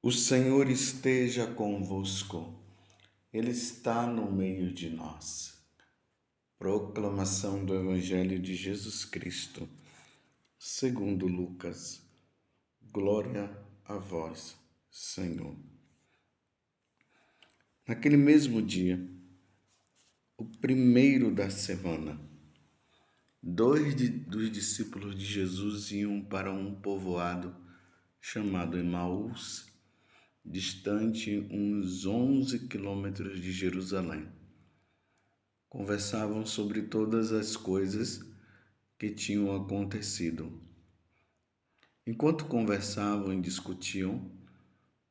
O Senhor esteja convosco, Ele está no meio de nós. Proclamação do Evangelho de Jesus Cristo, segundo Lucas. Glória a vós, Senhor. Naquele mesmo dia, o primeiro da semana, dos discípulos de Jesus iam para um povoado chamado Emaús, distante uns 11 quilômetros de Jerusalém. Conversavam sobre todas as coisas que tinham acontecido. Enquanto conversavam e discutiam,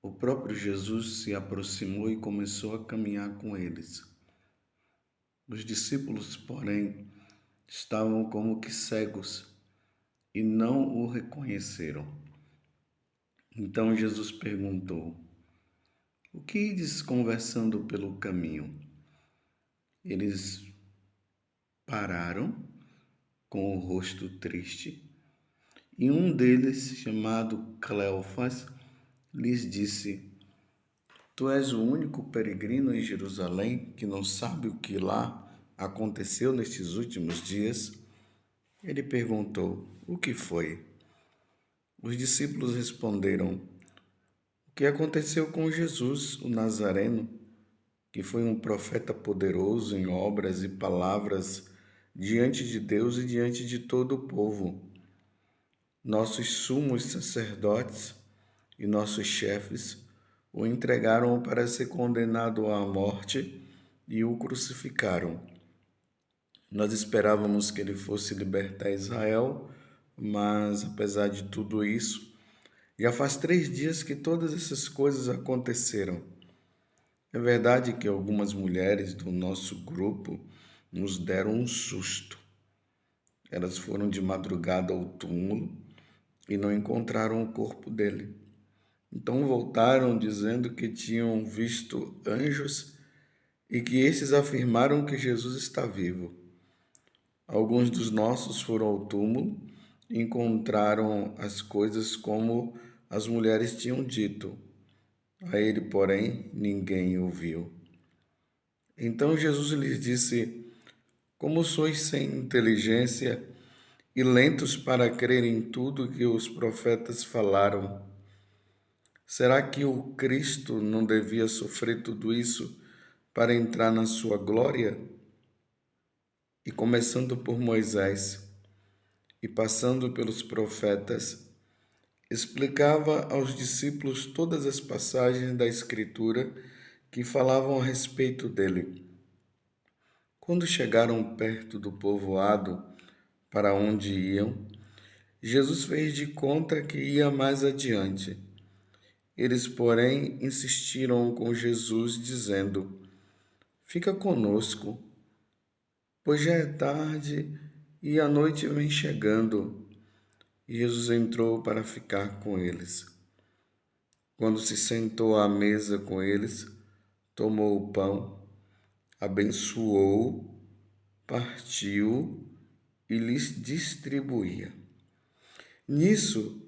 o próprio Jesus se aproximou e começou a caminhar com eles. Os discípulos, porém, estavam como que cegos e não o reconheceram. Então Jesus perguntou: "O que ides conversando pelo caminho?" Eles pararam com o rosto triste, e um deles, chamado Cleofas, lhes disse: "Tu és o único peregrino em Jerusalém que não sabe o que lá aconteceu nestes últimos dias?" Ele perguntou: "O que foi?" Os discípulos responderam: "O que aconteceu com Jesus, o Nazareno, que foi um profeta poderoso em obras e palavras diante de Deus e diante de todo o povo. Nossos sumos sacerdotes e nossos chefes o entregaram para ser condenado à morte e o crucificaram. Nós esperávamos que ele fosse libertar Israel, mas apesar de tudo isso, já faz 3 dias que todas essas coisas aconteceram. É verdade que algumas mulheres do nosso grupo nos deram um susto. Elas foram de madrugada ao túmulo e não encontraram o corpo dele. Então voltaram dizendo que tinham visto anjos e que esses afirmaram que Jesus está vivo. Alguns dos nossos foram ao túmulo e encontraram as coisas como as mulheres tinham dito. A ele, porém, ninguém o viu." Então Jesus lhes disse: "Como sois sem inteligência e lentos para crer em tudo que os profetas falaram? Será que o Cristo não devia sofrer tudo isso para entrar na sua glória?" E começando por Moisés e passando pelos profetas, explicava aos discípulos todas as passagens da Escritura que falavam a respeito dele. Quando chegaram perto do povoado para onde iam, Jesus fez de conta que ia mais adiante. Eles, porém, insistiram com Jesus, dizendo: "Fica conosco, pois já é tarde e a noite vem chegando." E Jesus entrou para ficar com eles. Quando se sentou à mesa com eles, tomou o pão, abençoou, partiu e lhes distribuía. Nisso,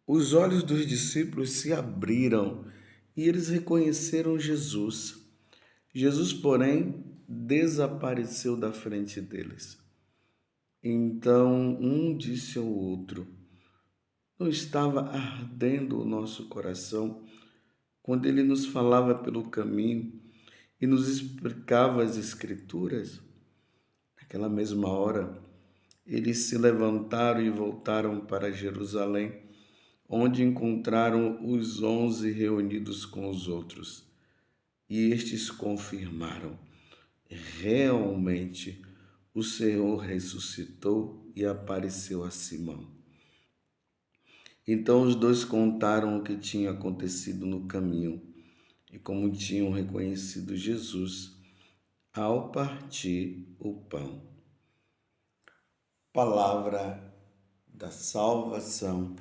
os olhos dos discípulos se abriram e eles reconheceram Jesus. Jesus, porém, desapareceu da frente deles. Então um disse ao outro: "Não estava ardendo o nosso coração quando ele nos falava pelo caminho e nos explicava as Escrituras?" Naquela mesma hora, eles se levantaram e voltaram para Jerusalém, onde encontraram os 11 reunidos com os outros. E estes confirmaram: realmente o Senhor ressuscitou e apareceu a Simão. Então os dois contaram o que tinha acontecido no caminho e como tinham reconhecido Jesus ao partir o pão. Palavra da salvação.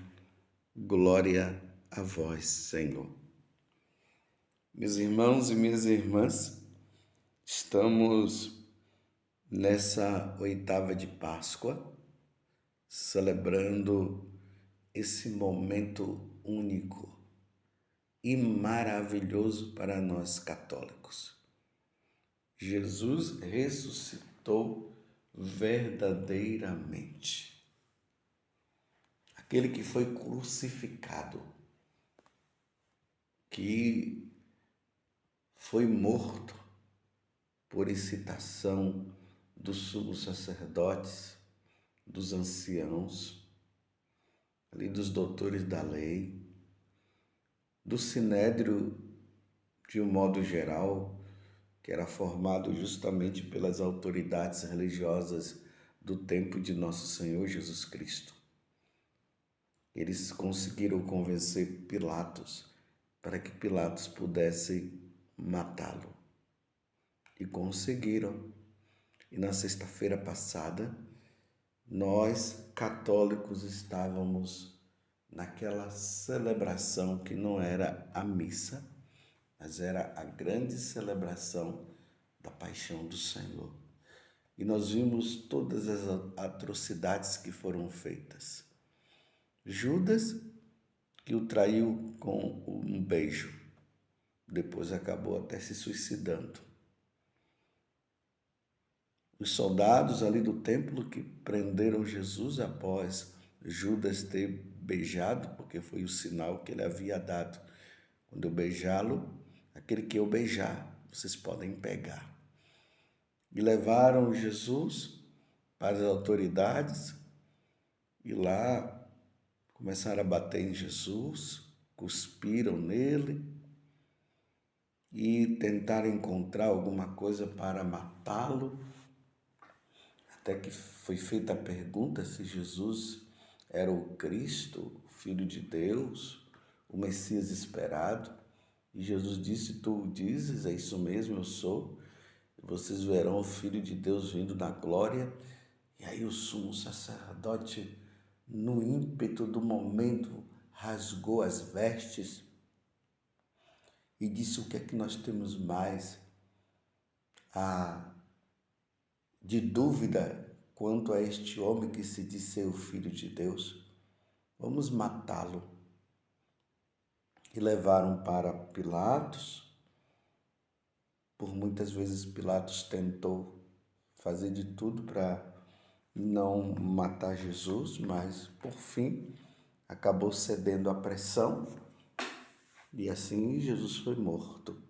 Glória a vós, Senhor. Meus irmãos e minhas irmãs, estamos nessa oitava de Páscoa, celebrando esse momento único, e maravilhoso para nós católicos. Jesus ressuscitou verdadeiramente. Aquele que foi crucificado, que foi morto por incitação dos sumos sacerdotes, dos anciãos, ali dos doutores da lei, do sinédrio de um modo geral, que era formado justamente pelas autoridades religiosas do tempo de nosso Senhor Jesus Cristo. Eles conseguiram convencer Pilatos para que Pilatos pudesse matá-lo. E conseguiram. E na sexta-feira passada, nós católicos estávamos naquela celebração que não era a missa, mas era a grande celebração da paixão do Senhor. E nós vimos todas as atrocidades que foram feitas. Judas, que o traiu com um beijo, depois acabou até se suicidando. Os soldados ali do templo que prenderam Jesus após Judas ter beijado, porque foi o sinal que ele havia dado. Quando eu beijá-lo, aquele que eu beijar, vocês podem pegar. E levaram Jesus para as autoridades e lá começaram a bater em Jesus, cuspiram nele e tentaram encontrar alguma coisa para matá-lo. Até que foi feita a pergunta se Jesus era o Cristo, o Filho de Deus, o Messias esperado. E Jesus disse: tu o dizes, é isso mesmo, eu sou. E vocês verão o Filho de Deus vindo na glória. E aí o sumo sacerdote, no ímpeto do momento, rasgou as vestes e disse: o que é que nós temos mais de dúvida quanto a este homem que se diz ser o Filho de Deus? Vamos matá-lo. E levaram para Pilatos. Por muitas vezes Pilatos tentou fazer de tudo para não matar Jesus, mas por fim acabou cedendo à pressão e assim Jesus foi morto,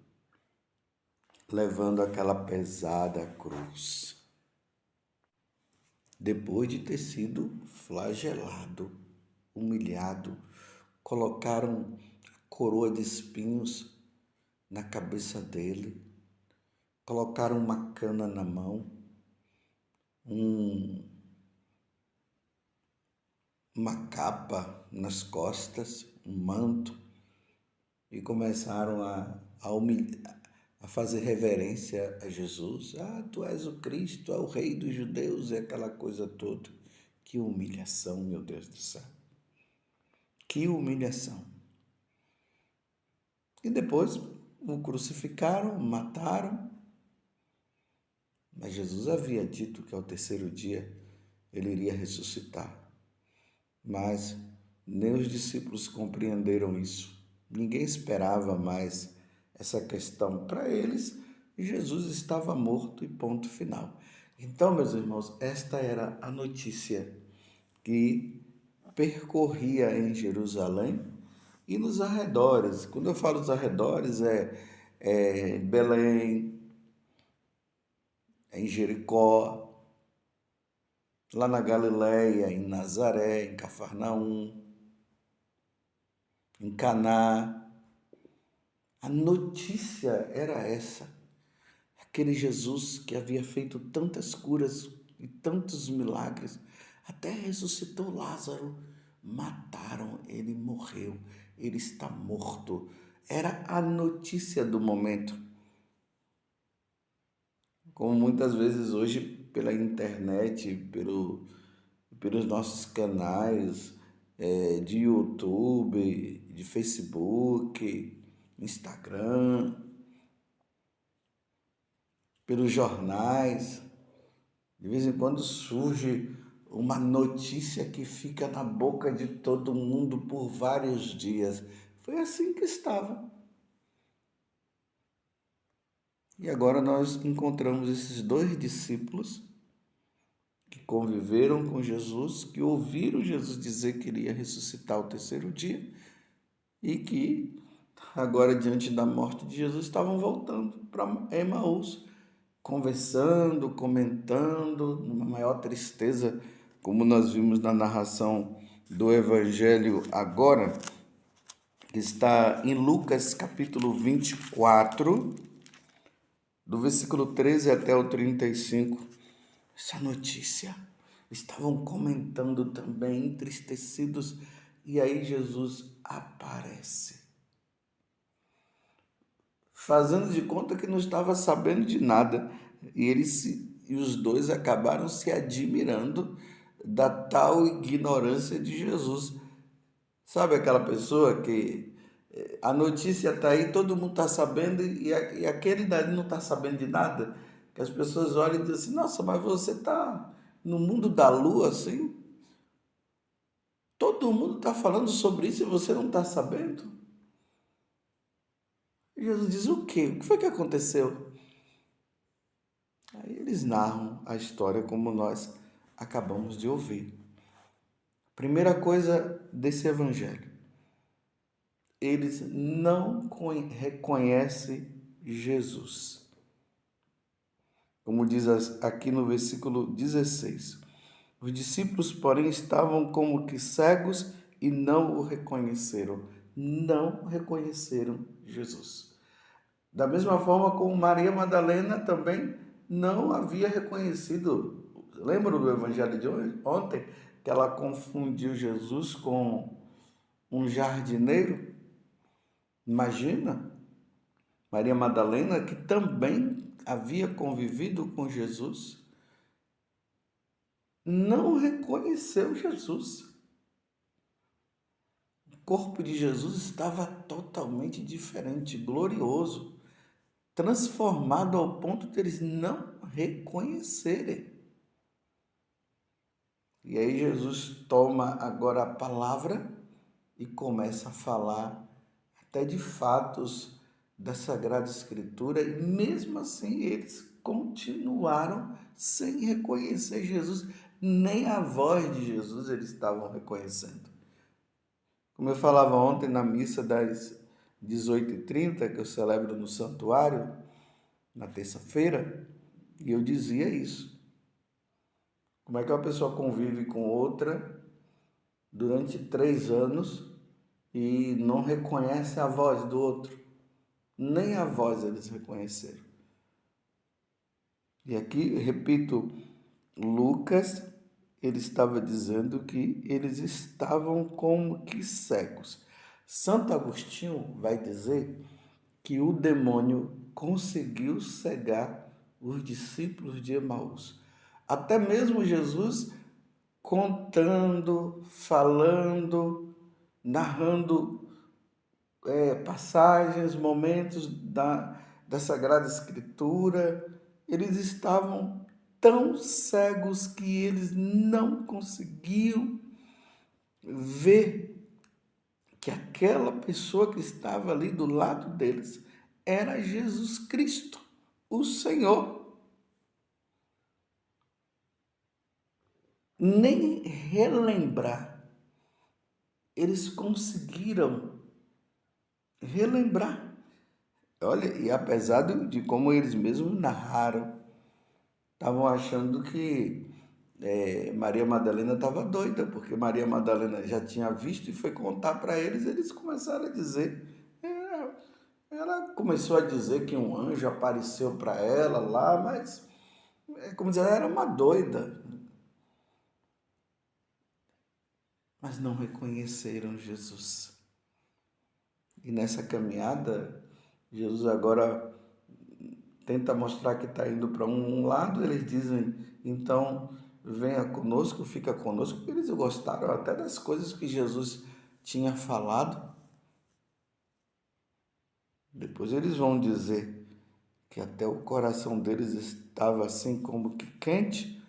levando aquela pesada cruz. Depois de ter sido flagelado, humilhado, colocaram a coroa de espinhos na cabeça dele, colocaram uma cana na mão, uma capa nas costas, um manto, e começaram a fazer reverência a Jesus. Tu és o Cristo, é o Rei dos Judeus, e aquela coisa toda. Que humilhação, meu Deus do céu. Que humilhação. E depois o crucificaram, mataram. Mas Jesus havia dito que ao terceiro dia ele iria ressuscitar. Mas nem os discípulos compreenderam isso. Ninguém esperava mais essa questão. Para eles, Jesus estava morto e ponto final. Então, meus irmãos, esta era a notícia que percorria em Jerusalém e nos arredores. Quando eu falo dos arredores, é Belém, em Jericó, lá na Galileia, em Nazaré, em Cafarnaum, em Caná. A notícia era essa. Aquele Jesus que havia feito tantas curas e tantos milagres, até ressuscitou Lázaro. Mataram, ele morreu, ele está morto. Era a notícia do momento. Como muitas vezes hoje pela internet, pelos nossos canais de YouTube, de Facebook, Instagram, pelos jornais, de vez em quando surge uma notícia que fica na boca de todo mundo por vários dias. Foi assim que estava. E agora nós encontramos esses dois discípulos que conviveram com Jesus, que ouviram Jesus dizer que ele ia ressuscitar ao terceiro dia e que agora, diante da morte de Jesus, estavam voltando para Emaús, conversando, comentando, numa maior tristeza, como nós vimos na narração do Evangelho agora, que está em Lucas capítulo 24, do versículo 13 até o 35. Essa notícia, estavam comentando também, entristecidos, e aí Jesus aparece, fazendo de conta que não estava sabendo de nada, e os dois acabaram se admirando da tal ignorância de Jesus. Sabe aquela pessoa que a notícia está aí, todo mundo está sabendo e aquele dali não está sabendo de nada? Que as pessoas olham e dizem assim, nossa, mas você está no mundo da lua assim? Todo mundo está falando sobre isso e você não está sabendo? E Jesus diz, o quê? O que foi que aconteceu? Aí eles narram a história como nós acabamos de ouvir. Primeira coisa desse evangelho, eles não reconhecem Jesus. Como diz aqui no versículo 16. Os discípulos, porém, estavam como que cegos e não o reconheceram. Não reconheceram Jesus. Da mesma forma como Maria Madalena também não havia reconhecido. Lembra do evangelho de ontem? Que ela confundiu Jesus com um jardineiro? Imagina, Maria Madalena, que também havia convivido com Jesus, não reconheceu Jesus. O corpo de Jesus estava totalmente diferente, glorioso, transformado ao ponto de eles não reconhecerem. E aí Jesus toma agora a palavra e começa a falar até de fatos da Sagrada Escritura, e mesmo assim eles continuaram sem reconhecer Jesus, nem a voz de Jesus eles estavam reconhecendo. Como eu falava ontem na missa das 18h30, que eu celebro no santuário, na terça-feira, e eu dizia isso. Como é que uma pessoa convive com outra durante 3 anos e não reconhece a voz do outro? Nem a voz eles reconheceram. E aqui, repito, Lucas, ele estava dizendo que eles estavam como que cegos. Santo Agostinho vai dizer que o demônio conseguiu cegar os discípulos de Emaús. Até mesmo Jesus contando, falando, narrando passagens, momentos da Sagrada Escritura, eles estavam tão cegos que eles não conseguiam ver que aquela pessoa que estava ali do lado deles era Jesus Cristo, o Senhor. Nem relembrar. Eles conseguiram relembrar. Olha, e apesar de como eles mesmos narraram, estavam achando que Maria Madalena estava doida, porque Maria Madalena já tinha visto e foi contar para eles, eles começaram a dizer. Ela começou a dizer que um anjo apareceu para ela lá, mas, como dizer, ela era uma doida. Mas não reconheceram Jesus. E nessa caminhada, Jesus agora tenta mostrar que está indo para um lado, eles dizem, então venha conosco, fica conosco, porque eles gostaram até das coisas que Jesus tinha falado. Depois eles vão dizer que até o coração deles estava assim como que quente,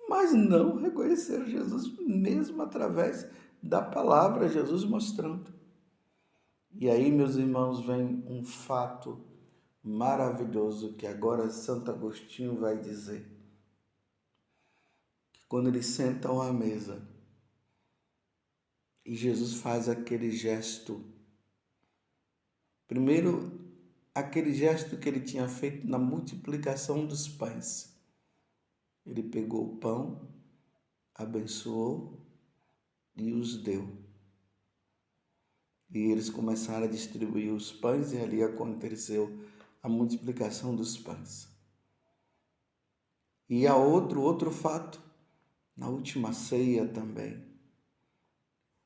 mas não reconheceram Jesus, mesmo através da palavra, Jesus mostrando. E aí, meus irmãos, vem um fato maravilhoso que agora Santo Agostinho vai dizer. Que quando eles sentam à mesa e Jesus faz aquele gesto, primeiro aquele gesto que ele tinha feito na multiplicação dos pães. Ele pegou o pão, abençoou e os deu. E eles começaram a distribuir os pães e ali aconteceu a multiplicação dos pães. E há outro fato, na última ceia também,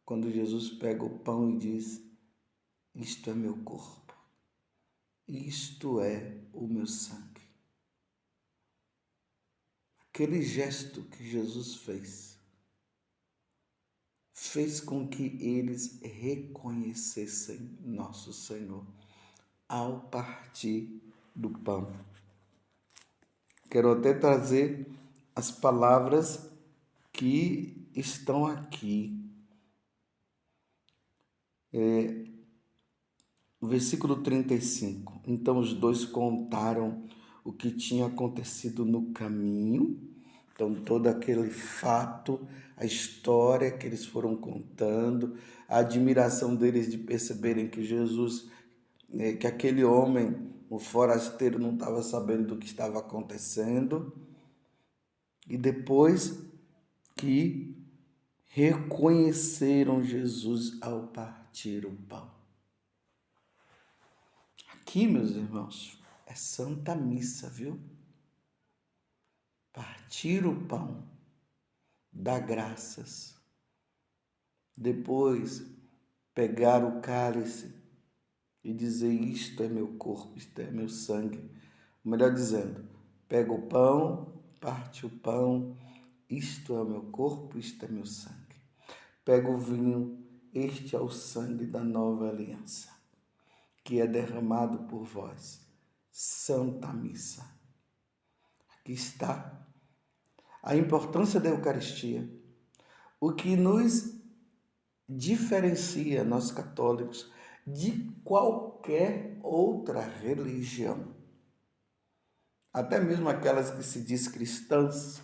quando Jesus pega o pão e diz: isto é meu corpo, isto é o meu sangue. Aquele gesto que Jesus fez com que eles reconhecessem nosso Senhor ao partir do pão. Quero até trazer as palavras que estão aqui. O versículo 35. Então os dois contaram o que tinha acontecido no caminho. Então todo aquele fato, a história que eles foram contando, a admiração deles de perceberem que Jesus, que aquele homem, o forasteiro, não estava sabendo do que estava acontecendo. E depois que reconheceram Jesus ao partir o pão. Aqui, meus irmãos, é Santa Missa, viu? Partir o pão, dar graças. Depois, pegar o cálice e dizer: isto é meu corpo, isto é meu sangue. Melhor dizendo, pega o pão, parte o pão, isto é o meu corpo, isto é meu sangue. Pega o vinho, este é o sangue da nova aliança, que é derramado por vós. Santa Missa. Aqui está a importância da Eucaristia. O que nos diferencia, nós católicos, de qualquer outra religião. Até mesmo aquelas que se diz cristãs,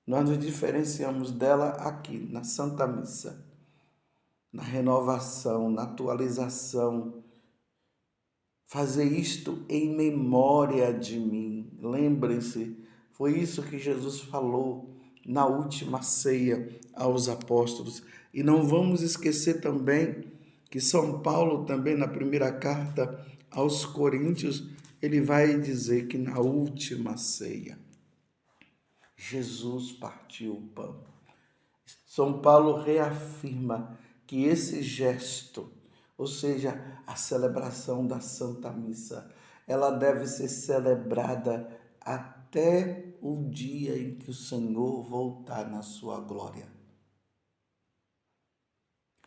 nós nos diferenciamos dela aqui, na Santa Missa, na renovação, na atualização. Fazer isto em memória de mim. Lembrem-se, foi isso que Jesus falou na última ceia aos apóstolos. E não vamos esquecer também que São Paulo, também na primeira carta aos Coríntios, ele vai dizer que na última ceia, Jesus partiu o pão. São Paulo reafirma que esse gesto, ou seja, a celebração da Santa Missa, ela deve ser celebrada até o dia em que o Senhor voltar na sua glória.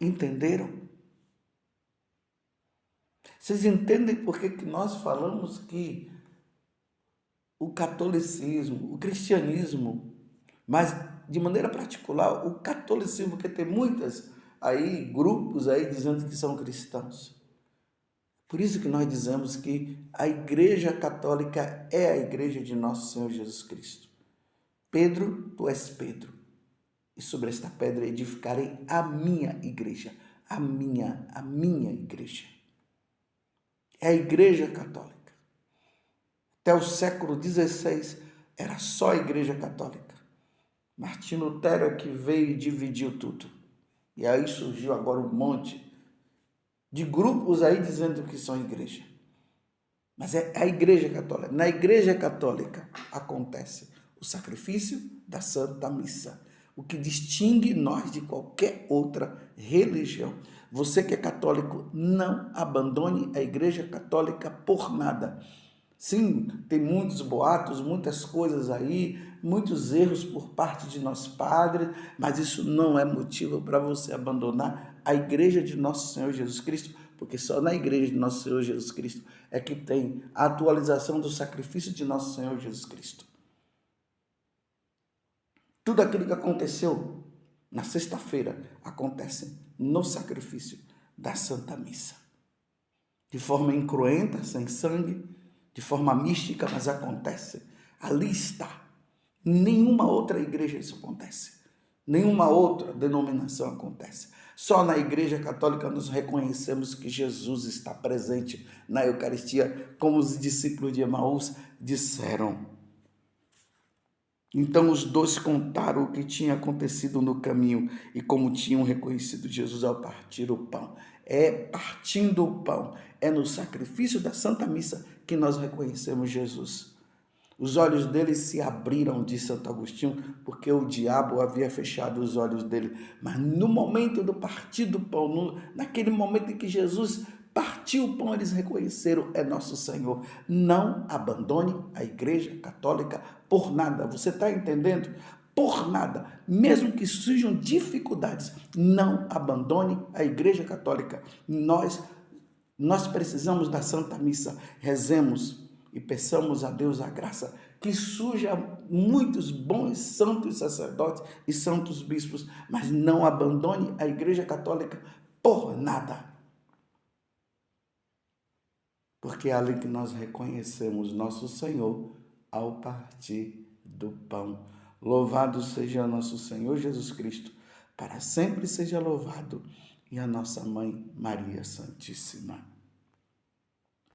Entenderam? Vocês entendem por que nós falamos que o catolicismo, o cristianismo, mas de maneira particular o catolicismo, que tem muitas aí grupos aí dizendo que são cristãos. Por isso que nós dizemos que a Igreja Católica é a Igreja de Nosso Senhor Jesus Cristo. Pedro, tu és Pedro, e sobre esta pedra edificarei a minha igreja, a minha igreja. É a Igreja Católica. Até o século XVI era só a Igreja Católica. Martinho Lutero é que veio e dividiu tudo. E aí surgiu agora um monte de grupos aí dizendo que são igreja. Mas é a Igreja Católica. Na Igreja Católica acontece o sacrifício da Santa Missa, o que distingue nós de qualquer outra religião. Você que é católico, não abandone a Igreja Católica por nada. Sim, tem muitos boatos, muitas coisas aí, muitos erros por parte de nossos padres, mas isso não é motivo para você abandonar a Igreja de Nosso Senhor Jesus Cristo, porque só na Igreja de Nosso Senhor Jesus Cristo é que tem a atualização do sacrifício de Nosso Senhor Jesus Cristo. Tudo aquilo que aconteceu na sexta-feira acontece no sacrifício da Santa Missa. de forma incruenta, sem sangue, de forma mística, mas acontece. Ali está. Em nenhuma outra igreja isso acontece. Nenhuma outra denominação acontece. Só na Igreja Católica nós reconhecemos que Jesus está presente na Eucaristia, como os discípulos de Emaús disseram. Então os dois contaram o que tinha acontecido no caminho e como tinham reconhecido Jesus ao partir o pão. É partindo o pão, é no sacrifício da Santa Missa que nós reconhecemos Jesus. Os olhos dele se abriram, diz Santo Agostinho, porque o diabo havia fechado os olhos dele. Mas no momento do partir do pão, naquele momento em que Jesus partiu o pão, eles reconheceram, é nosso Senhor. Não abandone a Igreja Católica por nada. Você está entendendo? Por nada. Mesmo que surjam dificuldades, não abandone a Igreja Católica. Nós precisamos da Santa Missa. Rezemos e peçamos a Deus a graça que surja muitos bons santos sacerdotes e santos bispos, mas não abandone a Igreja Católica por nada. Porque é ali que nós reconhecemos nosso Senhor ao partir do pão. Louvado seja nosso Senhor Jesus Cristo, para sempre seja louvado, e a nossa Mãe Maria Santíssima.